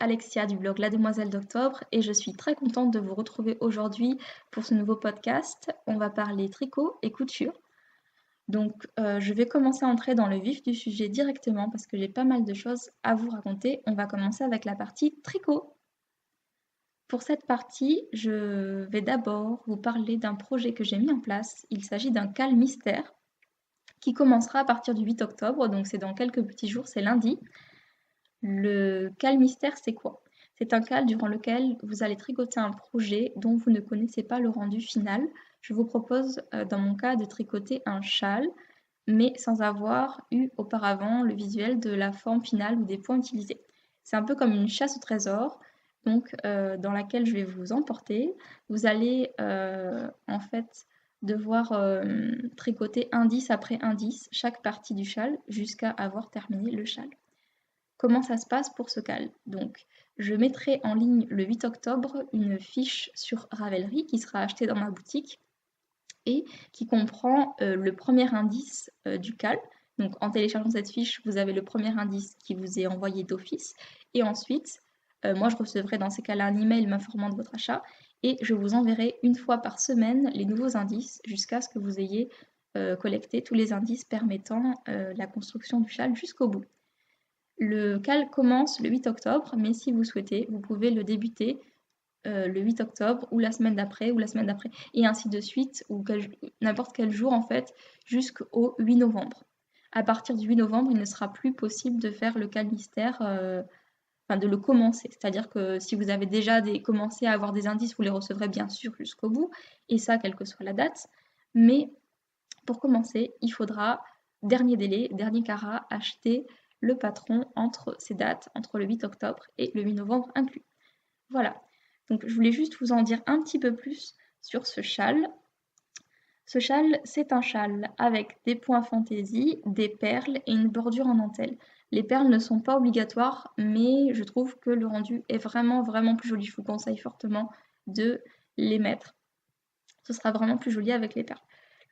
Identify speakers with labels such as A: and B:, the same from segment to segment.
A: Alexia du blog La Demoiselle d'Octobre et je suis très contente de vous retrouver aujourd'hui pour ce nouveau podcast. On va parler tricot et couture. Donc je vais commencer à entrer dans le vif du sujet directement parce que j'ai pas mal de choses à vous raconter. On va commencer avec la partie tricot. Pour cette partie, je vais d'abord vous parler d'un projet que j'ai mis en place. Il s'agit d'un cal mystère qui commencera à partir du 8 octobre, donc c'est dans quelques petits jours, c'est lundi. Le cal mystère, c'est quoi? C'est un cal durant lequel vous allez tricoter un projet dont vous ne connaissez pas le rendu final. Je vous propose, dans mon cas, de tricoter un châle, mais sans avoir eu auparavant le visuel de la forme finale ou des points utilisés. C'est un peu comme une chasse au trésor, donc dans laquelle je vais vous emporter. Vous allez en fait devoir tricoter indice après indice chaque partie du châle jusqu'à avoir terminé le châle. Comment ça se passe pour ce cal? Donc, je mettrai en ligne le 8 octobre une fiche sur Ravelry qui sera achetée dans ma boutique et qui comprend le premier indice du cal. Donc, en téléchargeant cette fiche, vous avez le premier indice qui vous est envoyé d'office. Et ensuite, moi, je recevrai dans ces cas-là un email m'informant de votre achat et je vous enverrai une fois par semaine les nouveaux indices jusqu'à ce que vous ayez collecté tous les indices permettant la construction du châle jusqu'au bout. Le cal commence le 8 octobre, mais si vous souhaitez, vous pouvez le débuter le 8 octobre ou la semaine d'après ou la semaine d'après, et ainsi de suite, ou n'importe quel jour en fait, jusqu'au 8 novembre. À partir du 8 novembre, il ne sera plus possible de faire le cal mystère, enfin de le commencer. C'est-à-dire que si vous avez déjà commencé à avoir des indices, vous les recevrez bien sûr jusqu'au bout, et ça, quelle que soit la date. Mais pour commencer, il faudra, dernier délai, dernier carat, acheter le patron entre ces dates, entre le 8 octobre et le 8 novembre inclus. Voilà, donc je voulais juste vous en dire un petit peu plus sur ce châle. Ce châle, c'est un châle avec des points fantaisie, des perles et une bordure en dentelle. Les perles ne sont pas obligatoires, mais je trouve que le rendu est vraiment, vraiment plus joli. Je vous conseille fortement de les mettre. Ce sera vraiment plus joli avec les perles.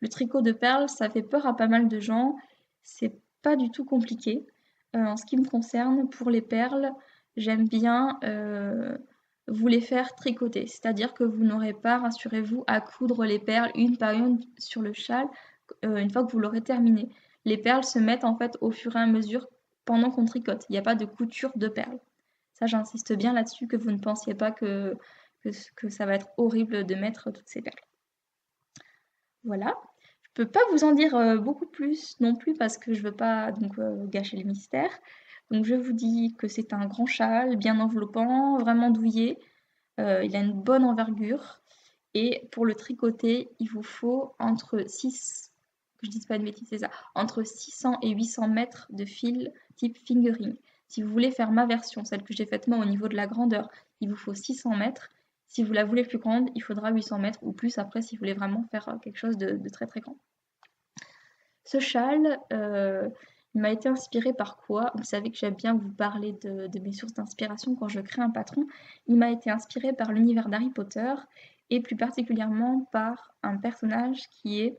A: Le tricot de perles, ça fait peur à pas mal de gens. C'est pas du tout compliqué. En ce qui me concerne, pour les perles, j'aime bien vous les faire tricoter. C'est-à-dire que vous n'aurez pas, rassurez-vous, à coudre les perles une par une sur le châle une fois que vous l'aurez terminé. Les perles se mettent en fait au fur et à mesure pendant qu'on tricote. Il n'y a pas de couture de perles. Ça, j'insiste bien là-dessus, que vous ne pensiez pas que ça va être horrible de mettre toutes ces perles. Voilà. Je peux pas vous en dire beaucoup plus non plus parce que je veux pas donc gâcher le mystère. Donc je vous dis que c'est un grand châle, bien enveloppant, vraiment douillet. Il a une bonne envergure. Et pour le tricoter, il vous faut entre 6, que je dise pas de bêtises, c'est ça, entre 600 et 800 mètres de fil type fingering. Si vous voulez faire ma version, celle que j'ai faite moi au niveau de la grandeur, il vous faut 600 mètres. Si vous la voulez plus grande, il faudra 800 mètres ou plus après si vous voulez vraiment faire quelque chose de très très grand. Ce châle, il m'a été inspiré par quoi? Vous savez que j'aime bien vous parler de mes sources d'inspiration quand je crée un patron. Il m'a été inspiré par l'univers d'Harry Potter et plus particulièrement par un personnage qui est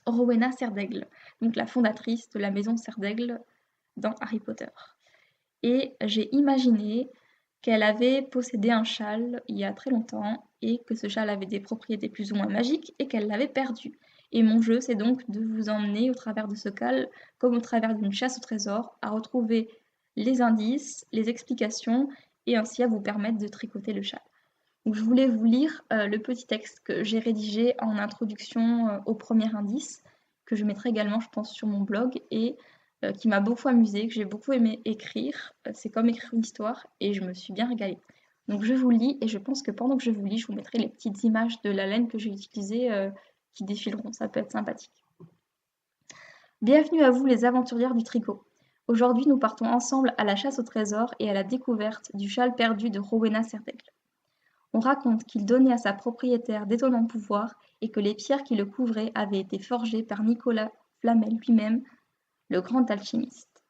A: Rowena Serdaigle, donc la fondatrice de la maison Serdaigle dans Harry Potter. Et j'ai imaginé qu'elle avait possédé un châle il y a très longtemps et que ce châle avait des propriétés plus ou moins magiques et qu'elle l'avait perdu. Et mon jeu, c'est donc de vous emmener au travers de ce cal, comme au travers d'une chasse au trésor, à retrouver les indices, les explications et ainsi à vous permettre de tricoter le châle. Donc, je voulais vous lire le petit texte que j'ai rédigé en introduction au premier indice, que je mettrai également, je pense, sur mon blog et qui m'a beaucoup amusée, que j'ai beaucoup aimé écrire. C'est comme écrire une histoire et je me suis bien régalée. Donc je vous lis et je pense que pendant que je vous lis, je vous mettrai les petites images de la laine que j'ai utilisée qui défileront. Ça peut être sympathique. Bienvenue à vous les aventurières du tricot. Aujourd'hui, nous partons ensemble à la chasse au trésor et à la découverte du châle perdu de Rowena Serdaigle. On raconte qu'il donnait à sa propriétaire d'étonnants pouvoirs et que les pierres qui le couvraient avaient été forgées par Nicolas Flamel lui-même, le grand alchimiste.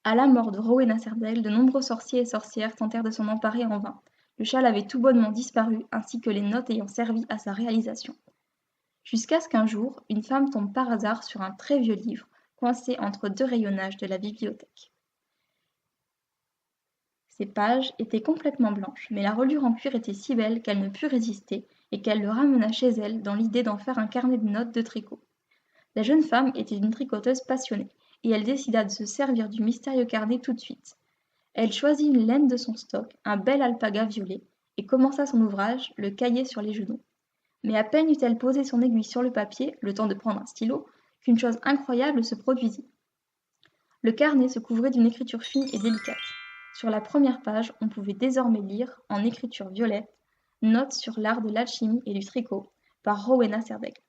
A: À la mort de Rowena Serdaigle, de nombreux sorciers et sorcières tentèrent de s'en emparer en vain. Le châle avait tout bonnement disparu, ainsi que les notes ayant servi à sa réalisation. Jusqu'à ce qu'un jour, une femme tombe par hasard sur un très vieux livre, coincé entre deux rayonnages de la bibliothèque. Ces pages étaient complètement blanches, mais la reliure en cuir était si belle qu'elle ne put résister et qu'elle le ramena chez elle dans l'idée d'en faire un carnet de notes de tricot. La jeune femme était une tricoteuse passionnée, et elle décida de se servir du mystérieux carnet tout de suite. Elle choisit une laine de son stock, un bel alpaga violet, et commença son ouvrage, le cahier sur les genoux. Mais à peine eut-elle posé son aiguille sur le papier, le temps de prendre un stylo, qu'une chose incroyable se produisit. Le carnet se couvrait d'une écriture fine et délicate. Sur la première page, on pouvait désormais lire, en écriture violette, Notes sur l'art de l'alchimie et du tricot, par Rowena Serdaigle.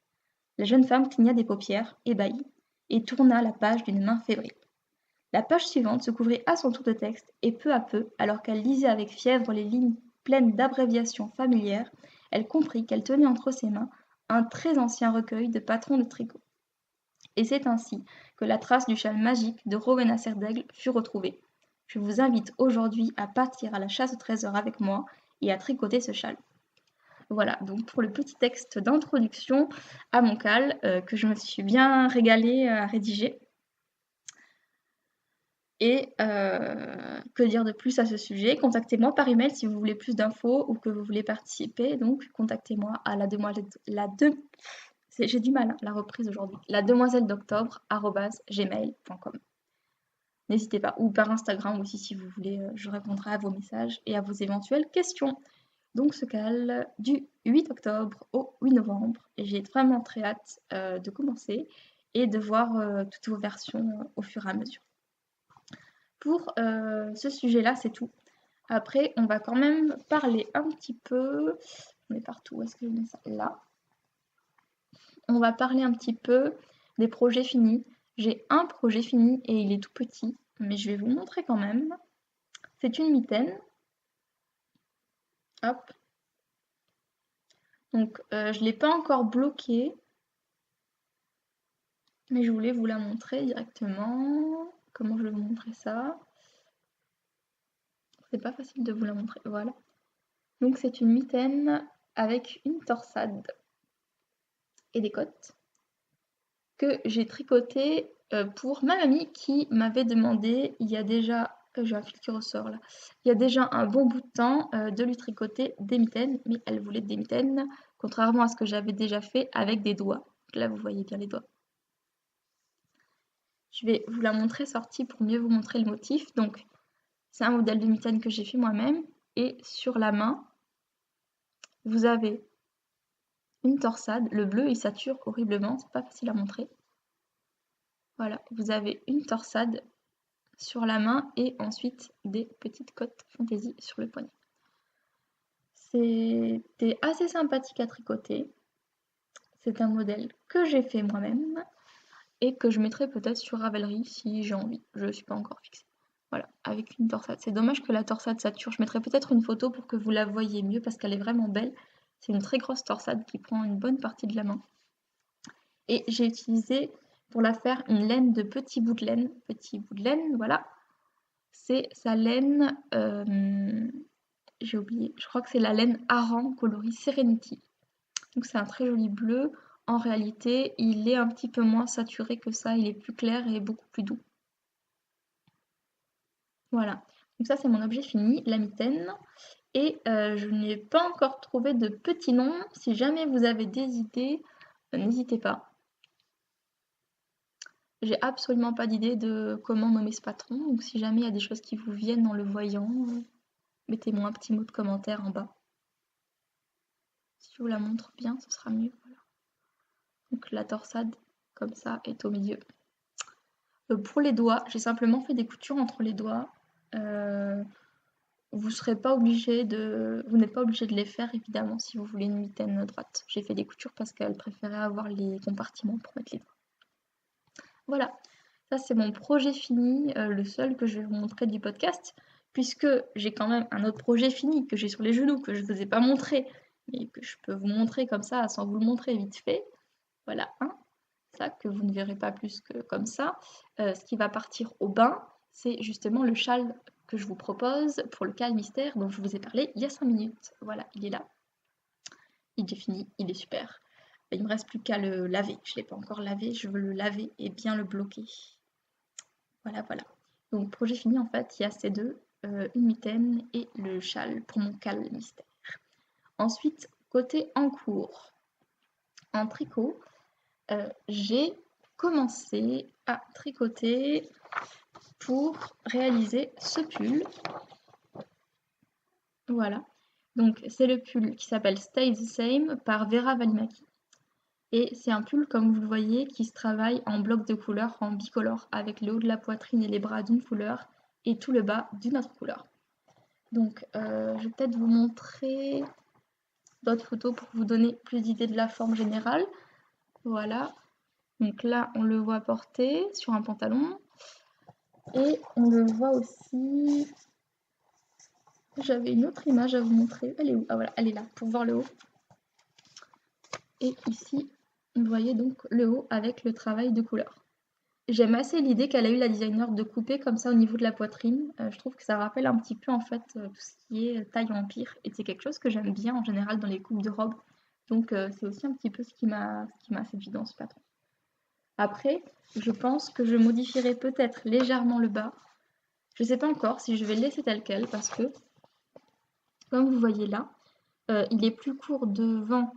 A: La jeune femme cligna des paupières, ébahie, et tourna la page d'une main fébrile. La page suivante se couvrit à son tour de texte, et peu à peu, alors qu'elle lisait avec fièvre les lignes pleines d'abréviations familières, elle comprit qu'elle tenait entre ses mains un très ancien recueil de patrons de tricot. Et c'est ainsi que la trace du châle magique de Rowena Serdaigle fut retrouvée. Je vous invite aujourd'hui à partir à la chasse au trésor avec moi et à tricoter ce châle. Voilà, donc pour le petit texte d'introduction à mon cal, que je me suis bien régalée à rédiger. Et que dire de plus à ce sujet? Contactez-moi par email si vous voulez plus d'infos ou que vous voulez participer. Donc contactez-moi à j'ai du mal, hein, la reprise aujourd'hui. lademoiselledoctobre@gmail.com. N'hésitez pas, ou par Instagram aussi si vous voulez, je répondrai à vos messages et à vos éventuelles questions. Donc ce cal du 8 octobre au 8 novembre. Et j'ai vraiment très hâte de commencer et de voir toutes vos versions au fur et à mesure. Pour ce sujet-là, c'est tout. Après, on va quand même parler un petit peu. On est partout, où est-ce que je mets ça? Là. On va parler un petit peu des projets finis. J'ai un projet fini et il est tout petit, mais je vais vous montrer quand même. C'est une mitaine. Hop. Donc, je ne l'ai pas encore bloquée, mais je voulais vous la montrer directement. Comment je vais vous montrer ça? C'est pas facile de vous la montrer. Voilà. Donc, c'est une mitaine avec une torsade et des côtes que j'ai tricoté pour ma mamie qui m'avait demandé il y a déjà, j'ai un fil qui ressort là, il y a déjà un bon bout de temps de lui tricoter des mitaines, mais elle voulait des mitaines, contrairement à ce que j'avais déjà fait avec des doigts. Là vous voyez bien les doigts. Je vais vous la montrer sortie pour mieux vous montrer le motif. Donc c'est un modèle de mitaine que j'ai fait moi-même et sur la main vous avez une torsade. Le bleu il sature horriblement, c'est pas facile à montrer. Voilà, vous avez une torsade sur la main et ensuite des petites côtes fantaisie sur le poignet. C'était assez sympathique à tricoter. C'est un modèle que j'ai fait moi-même et que je mettrai peut-être sur Ravelry si j'ai envie. Je ne suis pas encore fixée. Voilà, avec une torsade. C'est dommage que la torsade sature. Je mettrai peut-être une photo pour que vous la voyez mieux parce qu'elle est vraiment belle. C'est une très grosse torsade qui prend une bonne partie de la main. Et j'ai utilisé pour la faire une laine de petits bouts de laine. Petits bouts de laine, voilà. C'est sa laine, j'ai oublié, je crois que c'est la laine Aran coloris Serenity. Donc c'est un très joli bleu. En réalité, il est un petit peu moins saturé que ça, il est plus clair et beaucoup plus doux. Voilà, donc ça c'est mon objet fini, la mitaine. Et je n'ai pas encore trouvé de petit nom. Si jamais vous avez des idées, n'hésitez pas. J'ai absolument pas d'idée de comment nommer ce patron, donc si jamais il y a des choses qui vous viennent en le voyant, mettez-moi un petit mot de commentaire en bas. Si je vous la montre bien, ce sera mieux. Voilà. Donc la torsade, comme ça, est au milieu. Pour les doigts, j'ai simplement fait des coutures entre les doigts. Vous n'êtes pas obligé de les faire, évidemment, si vous voulez une mitaine droite. J'ai fait des coutures parce qu'elle préférait avoir les compartiments pour mettre les doigts. Voilà, ça c'est mon projet fini, le seul que je vais vous montrer du podcast, puisque j'ai quand même un autre projet fini que j'ai sur les genoux, que je ne vous ai pas montré, mais que je peux vous montrer comme ça, sans vous le montrer vite fait. Voilà, hein, ça que vous ne verrez pas plus que comme ça. Ce qui va partir au bain, c'est justement le châle que je vous propose pour le cal mystère dont je vous ai parlé il y a 5 minutes. Voilà, il est là. Il est fini, il est super. Il ne me reste plus qu'à le laver. Je ne l'ai pas encore lavé, je veux le laver et bien le bloquer. Voilà, voilà. Donc projet fini, en fait, il y a ces deux. une mitaine et le châle pour mon cal mystère. Ensuite, côté en cours, en tricot, j'ai commencé à tricoter pour réaliser ce pull. Voilà. Donc c'est le pull qui s'appelle Stay the Same par Vera Valimaki. Et c'est un pull, comme vous le voyez, qui se travaille en bloc de couleur, en bicolore, avec le haut de la poitrine et les bras d'une couleur et tout le bas d'une autre couleur. Donc je vais peut-être vous montrer d'autres photos pour vous donner plus d'idées de la forme générale. Voilà. Donc là, on le voit porté sur un pantalon. Et on le voit aussi... J'avais une autre image à vous montrer. Elle est où? Ah voilà, elle est là, pour voir le haut. Et ici, vous voyez donc le haut avec le travail de couleur. J'aime assez l'idée qu'elle a eu la designer de couper comme ça au niveau de la poitrine. Je trouve que ça rappelle un petit peu en fait tout ce qui est taille empire. Et c'est quelque chose que j'aime bien en général dans les coupes de robes. Donc c'est aussi un petit peu ce qui m'a séduit dans ce patron. Après, je pense que je modifierai peut-être légèrement le bas. Je ne sais pas encore si je vais le laisser tel quel parce que, comme vous voyez là, il est plus court devant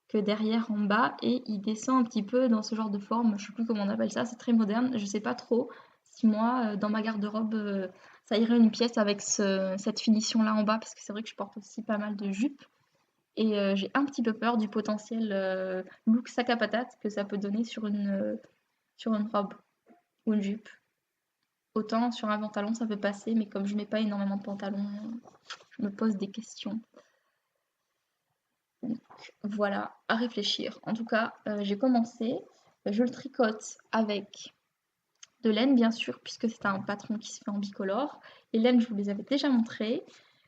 A: que derrière en bas et il descend un petit peu dans ce genre de forme. Je ne sais plus comment on appelle ça, c'est très moderne. Je ne sais pas trop si moi, dans ma garde-robe, ça irait une pièce avec cette finition-là en bas parce que c'est vrai que je porte aussi pas mal de jupes. Et j'ai un petit peu peur du potentiel look sac à patate que ça peut donner sur une robe ou une jupe. Autant sur un pantalon ça peut passer, mais comme je mets pas énormément de pantalons, je me pose des questions. Donc voilà, à réfléchir. En tout cas, j'ai commencé. Je le tricote avec de laine, bien sûr, puisque c'est un patron qui se fait en bicolore. Les laines, je vous les avais déjà montrées.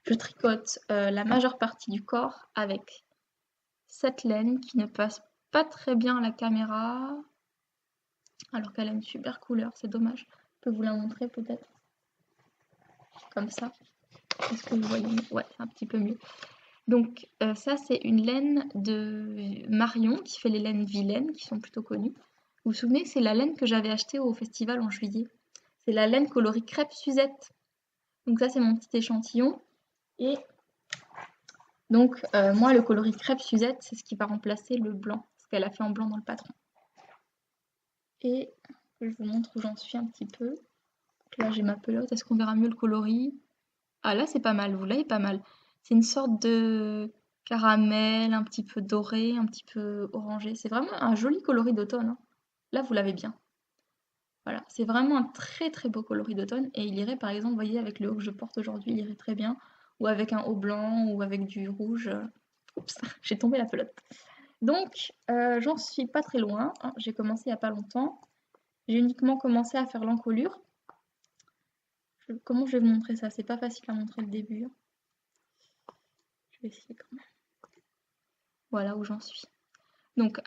A: Je tricote la majeure partie du corps avec cette laine qui ne passe pas très bien à la caméra, alors qu'elle a une super couleur, c'est dommage. Je peux vous la montrer peut-être. Comme ça. Est-ce que vous voyez? Ouais, c'est un petit peu mieux. Donc ça, c'est une laine de Marion qui fait les laines vilaines qui sont plutôt connues. Vous vous souvenez, c'est la laine que j'avais achetée au festival en juillet. C'est la laine coloris crêpe Suzette. Donc ça, c'est mon petit échantillon. Et donc moi, le coloris crêpe Suzette, c'est ce qui va remplacer le blanc, ce qu'elle a fait en blanc dans le patron. Et je vous montre où j'en suis un petit peu. Donc là, j'ai ma pelote. Est-ce qu'on verra mieux le coloris? Ah là, c'est pas mal. Vous l'avez pas mal. C'est une sorte de caramel, un petit peu doré, un petit peu orangé. C'est vraiment un joli coloris d'automne, hein. Là, vous l'avez bien. Voilà, c'est vraiment un très très beau coloris d'automne. Et il irait, par exemple, vous voyez, avec le haut que je porte aujourd'hui, il irait très bien. Ou avec un haut blanc, ou avec du rouge. Oups, j'ai tombé la pelote. Donc, j'en suis pas très loin, hein. J'ai commencé il n'y a pas longtemps. J'ai uniquement commencé à faire l'encolure. Comment je vais vous montrer ça? C'est pas facile à montrer le début, hein. Je vais essayer quand même. Voilà où j'en suis. Donc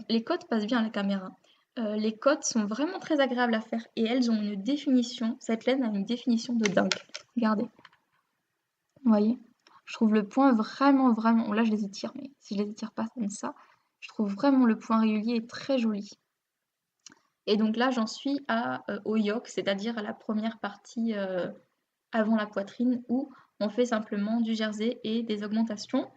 A: les côtes passent bien à la caméra. Les côtes sont vraiment très agréables à faire et elles ont une définition. Cette laine a une définition de dingue. Regardez. Vous voyez? Je trouve le point vraiment, vraiment... Là, je les étire, mais si je les étire pas comme ça, je trouve vraiment le point régulier est très joli. Et donc là, j'en suis au yoke, c'est-à-dire à la première partie avant la poitrine où on fait simplement du jersey et des augmentations.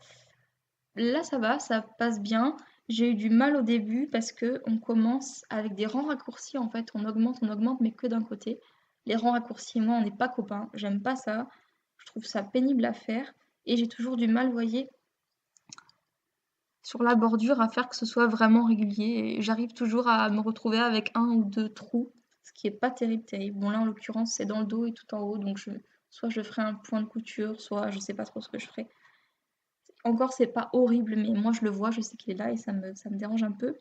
A: Là, ça va, ça passe bien. J'ai eu du mal au début parce que on commence avec des rangs raccourcis. En fait, on augmente, mais que d'un côté. Les rangs raccourcis et moi, on n'est pas copains. J'aime pas ça. Je trouve ça pénible à faire. Et j'ai toujours du mal, vous voyez, sur la bordure à faire que ce soit vraiment régulier. Et j'arrive toujours à me retrouver avec un ou deux trous, ce qui est pas terrible, terrible. Bon, là, en l'occurrence, c'est dans le dos et tout en haut. Donc, soit je ferai un point de couture, soit je sais pas trop ce que je ferai. Encore, c'est pas horrible, mais moi je le vois, je sais qu'il est là et ça me dérange un peu.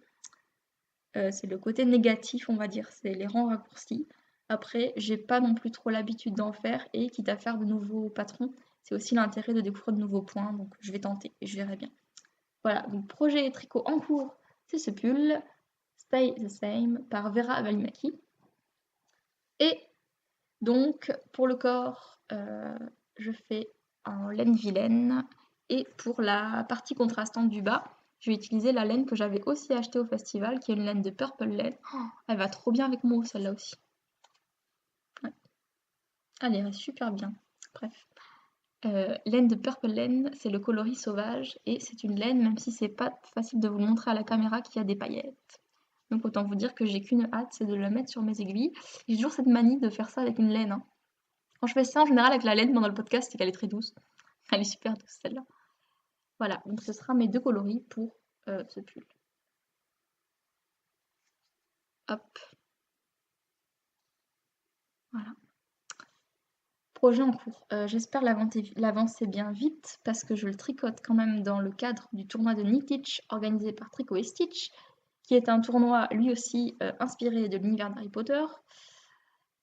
A: C'est le côté négatif, on va dire, c'est les rangs raccourcis. Après, j'ai pas non plus trop l'habitude d'en faire et quitte à faire de nouveaux patrons, c'est aussi l'intérêt de découvrir de nouveaux points, donc je vais tenter et je verrai bien. Voilà, donc projet tricot en cours, c'est ce pull, Stay the Same par Vera Valimaki. Et donc pour le corps, je fais en laine vilaine. Et pour la partie contrastante du bas, je vais utiliser la laine que j'avais aussi achetée au festival, qui est une laine de Purple Laine. Oh, elle va trop bien avec moi, celle-là aussi. Ouais. Elle irait super bien. Bref. Laine de Purple Laine, c'est le coloris sauvage et c'est une laine, même si c'est pas facile de vous le montrer à la caméra, qui a des paillettes. Donc autant vous dire que j'ai qu'une hâte, c'est de le mettre sur mes aiguilles. J'ai toujours cette manie de faire ça avec une laine, hein. Quand je fais ça en général avec la laine pendant le podcast, c'est qu'elle est très douce. Elle est super douce celle-là. Voilà, donc ce sera mes deux coloris pour ce pull. Hop. Voilà. Projet en cours. J'espère l'avancer bien vite parce que je le tricote quand même dans le cadre du tournoi de Knitich organisé par Tricot et Stitch, qui est un tournoi lui aussi inspiré de l'univers d'Harry Potter.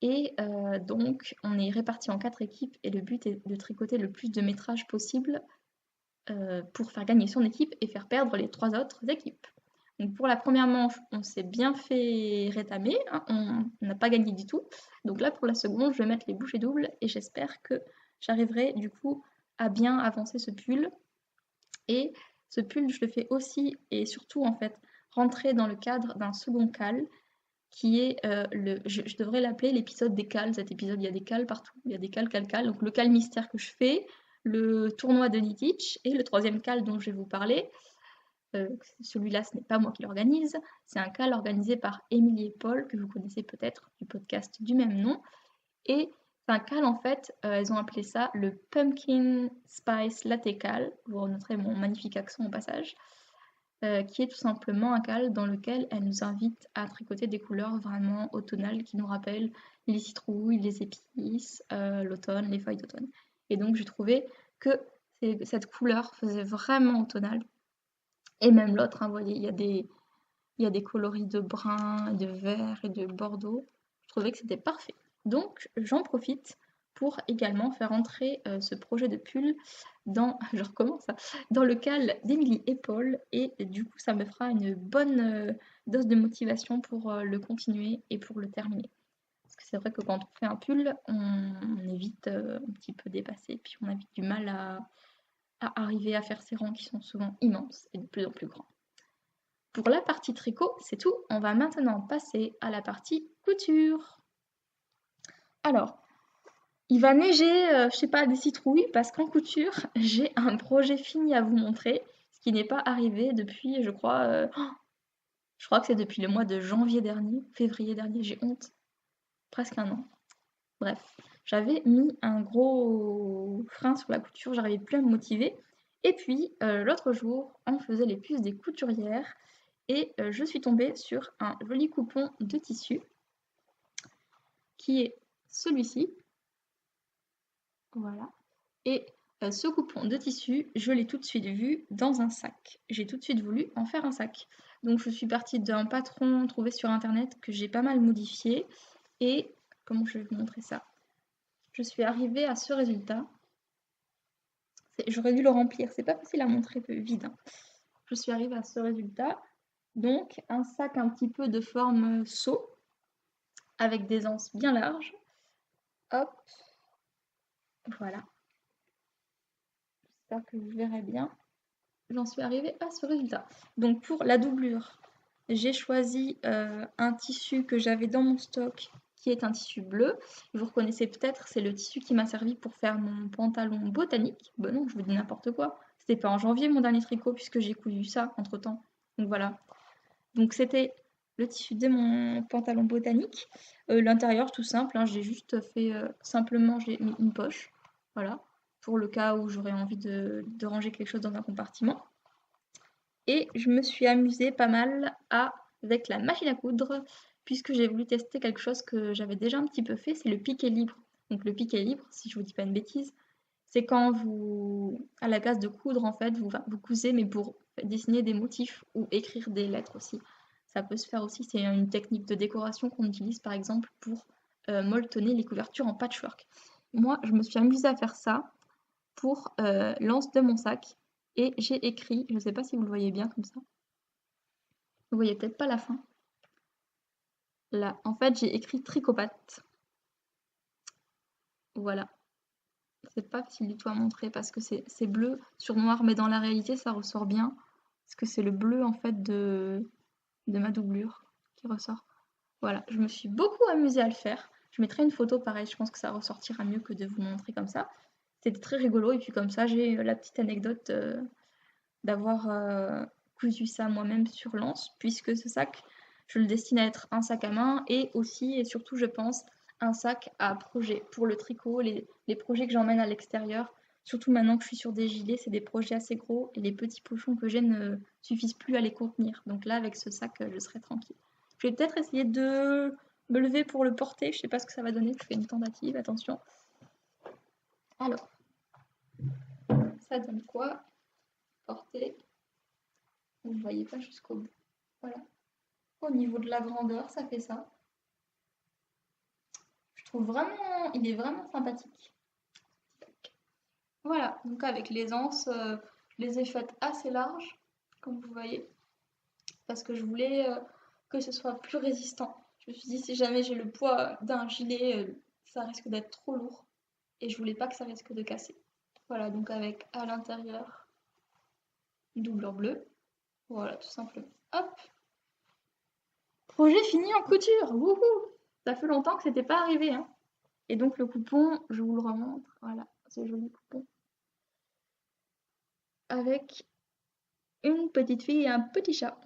A: Et donc on est répartis en 4 équipes et le but est de tricoter le plus de métrage possible pour faire gagner son équipe et faire perdre les 3 autres équipes. Donc pour la première manche, on s'est bien fait rétamer, hein, on n'a pas gagné du tout. Donc là, pour la seconde, je vais mettre les bouchées doubles et j'espère que j'arriverai du coup à bien avancer ce pull. Et ce pull, je le fais aussi et surtout en fait rentrer dans le cadre d'un second cal qui est je devrais l'appeler l'épisode des cals. Cet épisode, il y a des cals partout, il y a des cals. Donc le cal mystère que je fais, le tournoi de Knitich et le troisième cal dont je vais vous parler. Celui-là, ce n'est pas moi qui l'organise, c'est un cal organisé par Émilie et Paul, que vous connaissez peut-être du podcast du même nom. Et c'est un cal, en fait, elles ont appelé ça le Pumpkin Spice Latte Cal, vous noterez mon magnifique accent au passage, qui est tout simplement un cal dans lequel elles nous invitent à tricoter des couleurs vraiment automnales qui nous rappellent les citrouilles, les épices, l'automne, les feuilles d'automne. Et donc j'ai trouvé que cette couleur faisait vraiment automnale. Et même l'autre, hein, vous voyez, il y a des coloris de brun, de vert et de bordeaux. Je trouvais que c'était parfait. Donc j'en profite pour également faire entrer ce projet de pull dans, je recommence, hein, dans le cal d'Émilie et Paul. Et du coup, ça me fera une bonne dose de motivation pour le continuer et pour le terminer. Parce que c'est vrai que quand on fait un pull, on est vite un petit peu dépassé, puis on a vite du mal à arriver à faire ces rangs qui sont souvent immenses et de plus en plus grands. Pour la partie tricot, c'est tout. On va maintenant passer à la partie couture. Alors, il va neiger, je sais pas, des citrouilles parce qu'en couture, j'ai un projet fini à vous montrer, ce qui n'est pas arrivé depuis, je crois que c'est depuis le mois de janvier dernier, février dernier, j'ai honte. Presque un an. Bref, j'avais mis un gros frein sur la couture, j'arrivais plus à me motiver. Et puis, l'autre jour, on faisait les puces des couturières et je suis tombée sur un joli coupon de tissu qui est celui-ci. Voilà. Et ce coupon de tissu, je l'ai tout de suite vu dans un sac. J'ai tout de suite voulu en faire un sac. Donc je suis partie d'un patron trouvé sur internet que j'ai pas mal modifié. Et comment je vais vous montrer ça? Je suis arrivée à ce résultat. J'aurais dû le remplir, c'est pas facile à montrer vide, hein. Je suis arrivée à ce résultat. Donc un sac un petit peu de forme seau, avec des anses bien larges. Hop, voilà. J'espère que vous verrez bien. J'en suis arrivée à ce résultat. Donc pour la doublure, j'ai choisi un tissu que j'avais dans mon stock qui est un tissu bleu. Vous reconnaissez peut-être, c'est le tissu qui m'a servi pour faire mon pantalon botanique. Ben non, je vous dis n'importe quoi. C'était pas en janvier mon dernier tricot puisque j'ai cousu ça entre temps. Donc voilà. Donc c'était le tissu de mon pantalon botanique. L'intérieur tout simple, hein, j'ai juste fait simplement j'ai mis une poche. Voilà. Pour le cas où j'aurais envie de ranger quelque chose dans un compartiment. Et je me suis amusée pas mal avec la machine à coudre, puisque j'ai voulu tester quelque chose que j'avais déjà un petit peu fait, c'est le piqué libre. Donc le piqué libre, si je vous dis pas une bêtise, c'est quand vous, à la place de coudre, en fait, vous cousez, mais pour dessiner des motifs ou écrire des lettres aussi. Ça peut se faire aussi, c'est une technique de décoration qu'on utilise par exemple pour molletonner les couvertures en patchwork. Moi, je me suis amusée à faire ça pour l'anse de mon sac et j'ai écrit, je ne sais pas si vous le voyez bien comme ça, vous voyez peut-être pas la fin. Là, en fait, j'ai écrit tricopate. Voilà. C'est pas facile du tout à montrer parce que c'est bleu sur noir, mais dans la réalité, ça ressort bien. Parce que c'est le bleu, en fait, de ma doublure qui ressort. Voilà, je me suis beaucoup amusée à le faire. Je mettrai une photo pareil, je pense que ça ressortira mieux que de vous montrer comme ça. C'était très rigolo et puis comme ça j'ai la petite anecdote d'avoir cousu ça moi-même sur Lens, puisque ce sac, je le destine à être un sac à main et aussi et surtout je pense un sac à projet pour le tricot, les projets que j'emmène à l'extérieur. Surtout maintenant que je suis sur des gilets, c'est des projets assez gros et les petits pochons que j'ai ne suffisent plus à les contenir. Donc là, avec ce sac, je serai tranquille. Je vais peut-être essayer de me lever pour le porter. Je sais pas ce que ça va donner. Je fais une tentative, attention. Alors, ça donne quoi? Porter. Vous ne voyez pas jusqu'au bout. Voilà. Au niveau de la grandeur, ça fait ça. Je trouve vraiment, il est vraiment sympathique. Voilà, donc avec les anses, je les ai faites assez larges, comme vous voyez, parce que je voulais que ce soit plus résistant. Je me suis dit, si jamais j'ai le poids d'un gilet, ça risque d'être trop lourd, et je voulais pas que ça risque de casser. Voilà, donc avec à l'intérieur, doublure bleue, voilà, tout simplement. Hop, projet fini en couture, wouhou! Ça fait longtemps que c'était pas arrivé, hein. Et donc le coupon, je vous le remontre, voilà, ce joli coupon. Avec une petite fille et un petit chat.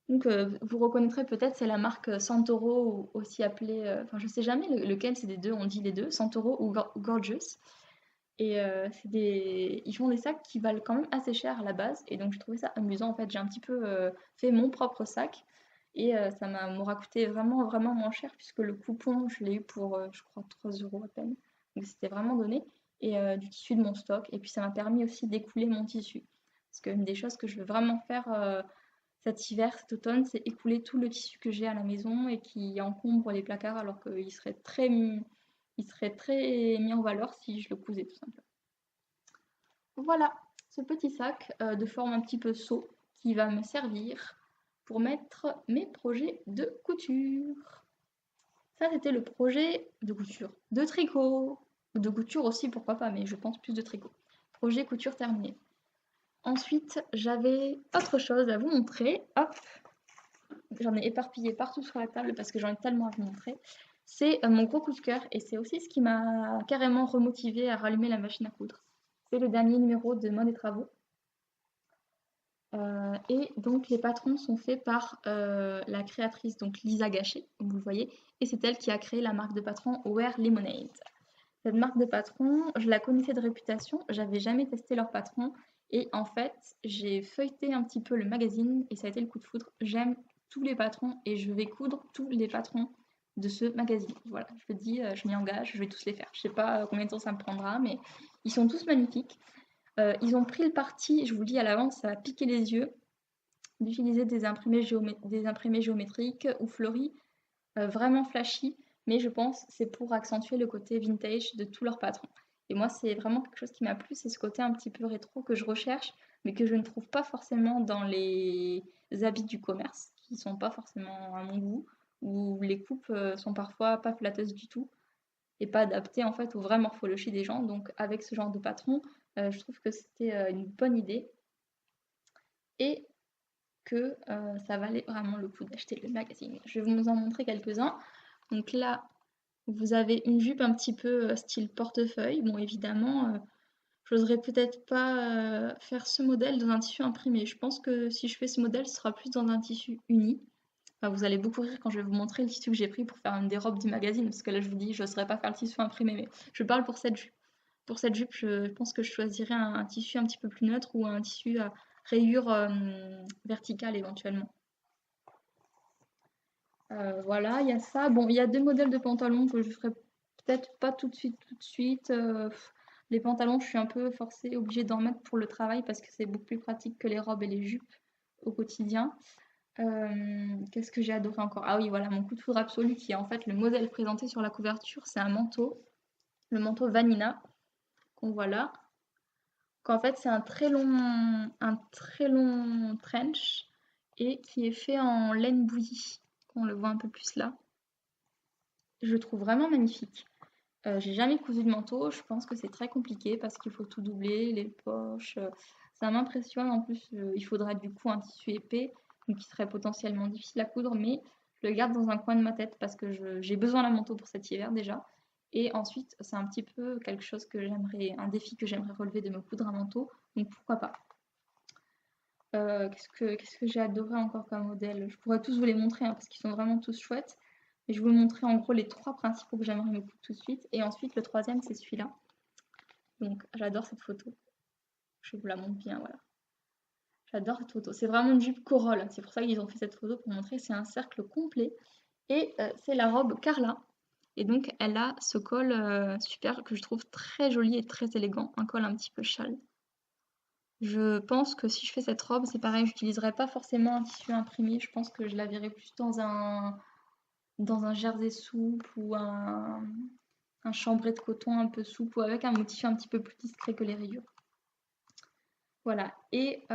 A: Donc vous reconnaîtrez peut-être, c'est la marque Santoro, ou aussi appelée, enfin je sais jamais lequel c'est des deux, on dit les deux, Santoro ou Gorgeous. Et ils font des sacs qui valent quand même assez cher à la base, et donc je trouvais ça amusant. En fait, j'ai un petit peu fait mon propre sac, et ça m'aura coûté vraiment, vraiment moins cher, puisque le coupon, je l'ai eu pour, je crois, 3 € à peine. Donc c'était vraiment donné, et du tissu de mon stock. Et puis ça m'a permis aussi d'écouler mon tissu. Parce qu'une des choses que je veux vraiment faire cet hiver, cet automne, c'est écouler tout le tissu que j'ai à la maison et qui encombre les placards, alors il serait très mis en valeur si je le cousais tout simplement. Voilà, ce petit sac de forme un petit peu seau qui va me servir pour mettre mes projets de couture. Ça, c'était le projet de couture, de tricot, ou de couture aussi, pourquoi pas, mais je pense plus de tricot. Projet couture terminé. Ensuite, j'avais autre chose à vous montrer. Hop, j'en ai éparpillé partout sur la table parce que j'en ai tellement à vous montrer. C'est mon gros coup de cœur et c'est aussi ce qui m'a carrément remotivé à rallumer la machine à coudre. C'est le dernier numéro de Mode et Travaux. Et donc les patrons sont faits par la créatrice, donc Lisa Gachet, comme vous le voyez, et c'est elle qui a créé la marque de patron Wear Lemonade. Cette marque de patron, je la connaissais de réputation, j'avais jamais testé leur patron, et en fait, j'ai feuilleté un petit peu le magazine et ça a été le coup de foudre. J'aime tous les patrons et je vais coudre tous les patrons de ce magazine. Voilà, je me dis, je m'y engage, je vais tous les faire. Je sais pas combien de temps ça me prendra, mais ils sont tous magnifiques. Ils ont pris le parti, je vous le dis à l'avance, ça va piquer les yeux, d'utiliser des imprimés géométriques ou fleuris, vraiment flashy, mais je pense c'est pour accentuer le côté vintage de tous leurs patrons. Et moi, c'est vraiment quelque chose qui m'a plu, c'est ce côté un petit peu rétro que je recherche, mais que je ne trouve pas forcément dans les habits du commerce, qui sont pas forcément à mon goût, où les coupes sont parfois pas flatteuses du tout et pas adaptées en fait aux vraies morphologies des gens. Donc avec ce genre de patron, je trouve que c'était une bonne idée et que ça valait vraiment le coup d'acheter le magazine. Je vais vous en montrer quelques-uns. Donc là, vous avez une jupe un petit peu style portefeuille. Bon, évidemment, j'oserais peut-être pas faire ce modèle dans un tissu imprimé. Je pense que si je fais ce modèle, ce sera plus dans un tissu uni. Enfin, vous allez beaucoup rire quand je vais vous montrer le tissu que j'ai pris pour faire une des robes du magazine, parce que là, je vous dis, je n'oserais pas faire le tissu imprimé, mais je parle pour cette jupe. Pour cette jupe, je pense que je choisirais un tissu un petit peu plus neutre ou un tissu à rayures verticales éventuellement. Voilà, il y a ça. Bon, il y a deux modèles de pantalons que je ferai peut-être pas tout de suite, tout de suite. Les pantalons, je suis un peu forcée, obligée d'en mettre pour le travail parce que c'est beaucoup plus pratique que les robes et les jupes au quotidien. Qu'est-ce que j'ai adoré encore? Ah oui, voilà, mon coup de foudre absolu qui est en fait le modèle présenté sur la couverture, c'est un manteau, le manteau Vanina, qu'on voit là. Qu'en fait, c'est un très long trench et qui est fait en laine bouillie. On le voit un peu plus là. Je le trouve vraiment magnifique. J'ai jamais cousu de manteau, je pense que c'est très compliqué parce qu'il faut tout doubler, les poches. Ça m'impressionne en plus, il faudrait du coup un tissu épais, donc qui serait potentiellement difficile à coudre, mais Je le garde dans un coin de ma tête parce que j'ai besoin d'un manteau pour cet hiver déjà. Et ensuite, c'est un petit peu quelque chose un défi que j'aimerais relever de me coudre un manteau. Donc pourquoi pas. Qu'est-ce que j'ai adoré encore comme modèle? Je pourrais tous vous les montrer hein, parce qu'ils sont vraiment tous chouettes. Mais je vais vous montrer en gros les 3 principaux que j'aimerais me coudre tout de suite. Et ensuite, le troisième, c'est celui-là. Donc j'adore cette photo. Je vous la montre bien, voilà. J'adore cette photo. C'est vraiment une jupe corolle. C'est pour ça qu'ils ont fait cette photo pour montrer. C'est un cercle complet. Et c'est la robe Carla. Et donc elle a ce col super que je trouve très joli et très élégant. Un col un petit peu châle. Je pense que si je fais cette robe, c'est pareil, j'utiliserai pas forcément un tissu imprimé. Je pense que je la verrai plus dans un jersey souple ou un chambré de coton un peu souple ou avec un motif un petit peu plus discret que les rayures. Voilà, et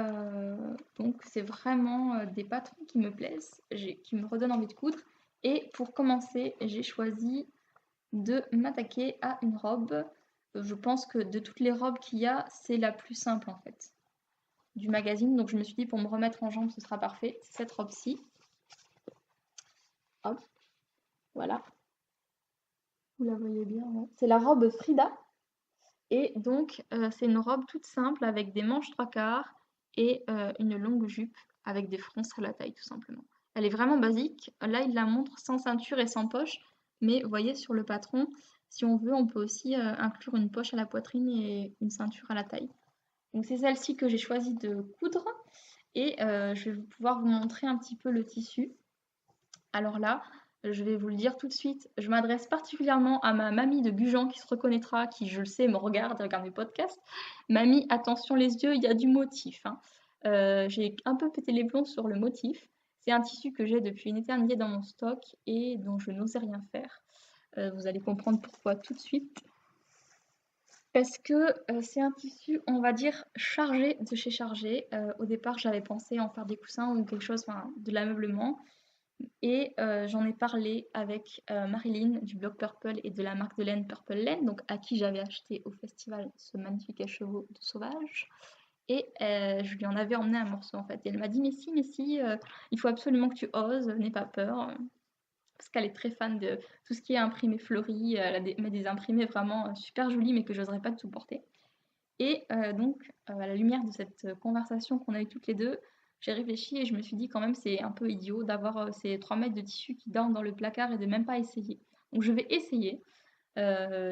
A: donc c'est vraiment des patrons qui me plaisent, qui me redonnent envie de coudre. Et pour commencer, j'ai choisi de m'attaquer à une robe. Je pense que de toutes les robes qu'il y a, c'est la plus simple en fait du magazine. Donc je me suis dit pour me remettre en jambe, ce sera parfait. C'est cette robe-ci. Hop, voilà. Vous la voyez bien, ouais. C'est la robe Frida. Et donc c'est une robe toute simple avec des manches 3/4 et une longue jupe avec des fronces à la taille tout simplement. Elle est vraiment basique. Là, il la montre sans ceinture et sans poche. Mais vous voyez sur le patron, si on veut, on peut aussi inclure une poche à la poitrine et une ceinture à la taille. Donc c'est celle-ci que j'ai choisi de coudre. Et je vais pouvoir vous montrer un petit peu le tissu. Alors là, je vais vous le dire tout de suite, je m'adresse particulièrement à ma mamie de Gujan qui se reconnaîtra, qui je le sais me regarde mes podcasts. Mamie, attention les yeux, il y a du motif. Hein. J'ai un peu pété les plombs sur le motif. C'est un tissu que j'ai depuis une éternité dans mon stock et dont je n'osais rien faire. Vous allez comprendre pourquoi tout de suite. Parce que c'est un tissu, on va dire, chargé de chez chargé. Au départ, j'avais pensé en faire des coussins ou quelque chose, enfin, de l'ameublement. Et j'en ai parlé avec Marilyn du blog Purple et de la marque de laine Purple Laine, donc à qui j'avais acheté au festival ce magnifique écheveau de sauvage. Et je lui en avais emmené un morceau en fait. Et elle m'a dit mais si, il faut absolument que tu oses, n'aie pas peur. Parce qu'elle est très fan de tout ce qui est imprimé fleuri. Elle met des imprimés vraiment super jolis mais que j'oserais pas tout porter. Et donc, à la lumière de cette conversation qu'on a eue toutes les deux, j'ai réfléchi et je me suis dit quand même c'est un peu idiot d'avoir ces 3 mètres de tissu qui dorment dans le placard et de même pas essayer. Donc je vais essayer.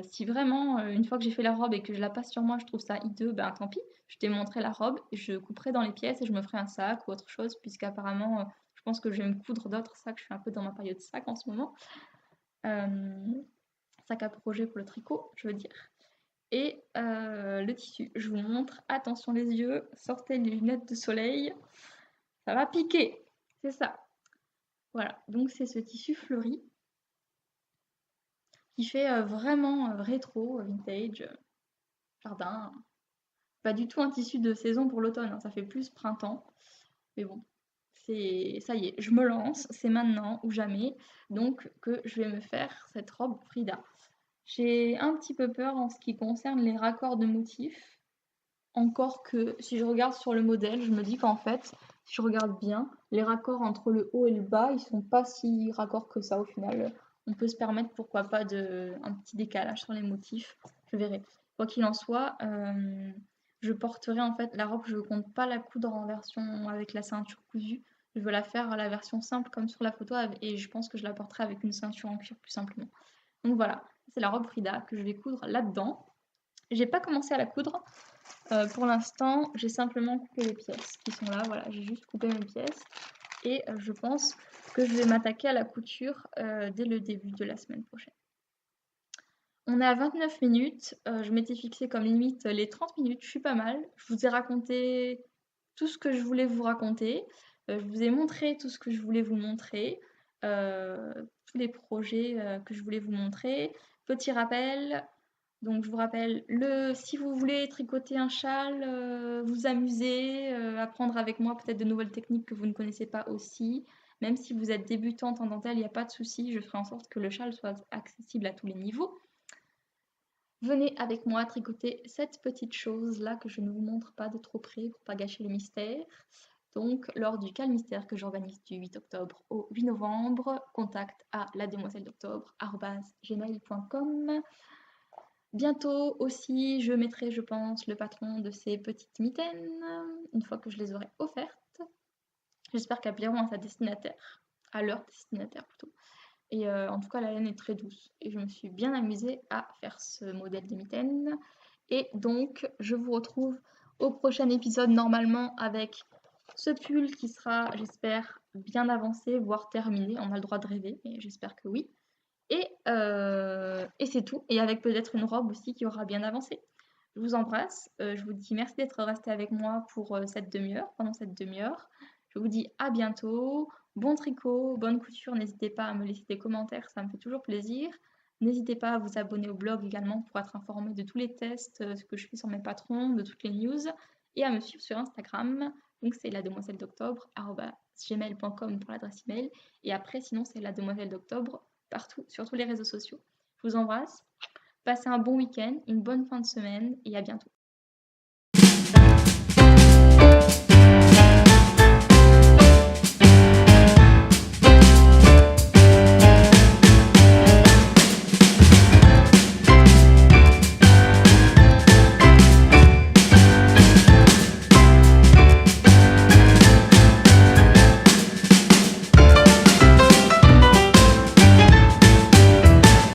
A: Si vraiment, une fois que j'ai fait la robe et que je la passe sur moi, je trouve ça hideux, ben tant pis, je t'ai montré la robe, je couperai dans les pièces et je me ferai un sac ou autre chose, puisqu'apparemment, je pense que je vais me coudre d'autres sacs, je suis un peu dans ma période sac en ce moment. Sac à projet pour le tricot, je veux dire. Et le tissu, je vous montre, attention les yeux, sortez les lunettes de soleil, ça va piquer, c'est ça. Voilà, donc c'est ce tissu fleuri qui fait vraiment rétro, vintage, jardin. Pas du tout un tissu de saison pour l'automne, hein, ça fait plus printemps. Mais bon, ça y est, je me lance, c'est maintenant ou jamais, donc que je vais me faire cette robe Frida. J'ai un petit peu peur en ce qui concerne les raccords de motifs. Encore que si je regarde sur le modèle, je me dis qu'en fait, si je regarde bien, les raccords entre le haut et le bas, ils sont pas si raccords que ça au final. On peut se permettre, pourquoi pas, un petit décalage sur les motifs. Je verrai. Quoi qu'il en soit, je porterai en fait la robe, je ne compte pas la coudre en version avec la ceinture cousue. Je veux la faire à la version simple comme sur la photo et je pense que je la porterai avec une ceinture en cuir plus simplement. Donc voilà, c'est la robe Frida que je vais coudre là-dedans. J'ai pas commencé à la coudre. Pour l'instant, j'ai simplement coupé les pièces qui sont là. Voilà, j'ai juste coupé mes pièces. Et je pense que je vais m'attaquer à la couture dès le début de la semaine prochaine. On est à 29 minutes. Je m'étais fixé comme limite les 30 minutes. Je suis pas mal. Je vous ai raconté tout ce que je voulais vous raconter. Je vous ai montré tout ce que je voulais vous montrer. Tous les projets que je voulais vous montrer. Petit rappel, donc je vous rappelle, si vous voulez tricoter un châle, vous amuser, apprendre avec moi peut-être de nouvelles techniques que vous ne connaissez pas aussi, même si vous êtes débutante en dentelle, il n'y a pas de souci, je ferai en sorte que le châle soit accessible à tous les niveaux. Venez avec moi tricoter cette petite chose là que je ne vous montre pas de trop près pour pas gâcher le mystère. donc lors du Cal Mystère que j'organise du 8 octobre au 8 novembre. Contact à lademoiselle-d'octobre@gmail.com. Bientôt aussi, je mettrai, je pense, le patron de ces petites mitaines, une fois que je les aurai offertes. J'espère qu'elles plairont à sa destinataire, à leur destinataire plutôt. Et en tout cas, la laine est très douce. Et je me suis bien amusée à faire ce modèle de mitaine. Et donc, je vous retrouve au prochain épisode normalement avec ce pull qui sera, j'espère, bien avancé, voire terminé. On a le droit de rêver, mais j'espère que oui. Et c'est tout. Et avec peut-être une robe aussi qui aura bien avancé. Je vous embrasse. Je vous dis merci d'être resté avec moi pour cette demi-heure, pendant cette demi-heure. Je vous dis à bientôt. Bon tricot, bonne couture. N'hésitez pas à me laisser des commentaires, ça me fait toujours plaisir. N'hésitez pas à vous abonner au blog également pour être informé de tous les tests, ce que je fais sur mes patrons, de toutes les news. Et à me suivre sur Instagram. Donc c'est la demoiselle d'octobre, @gmail.com pour l'adresse email. Et après, sinon, c'est la demoiselle d'octobre partout, sur tous les réseaux sociaux. Je vous embrasse, passez un bon week-end, une bonne fin de semaine et à bientôt.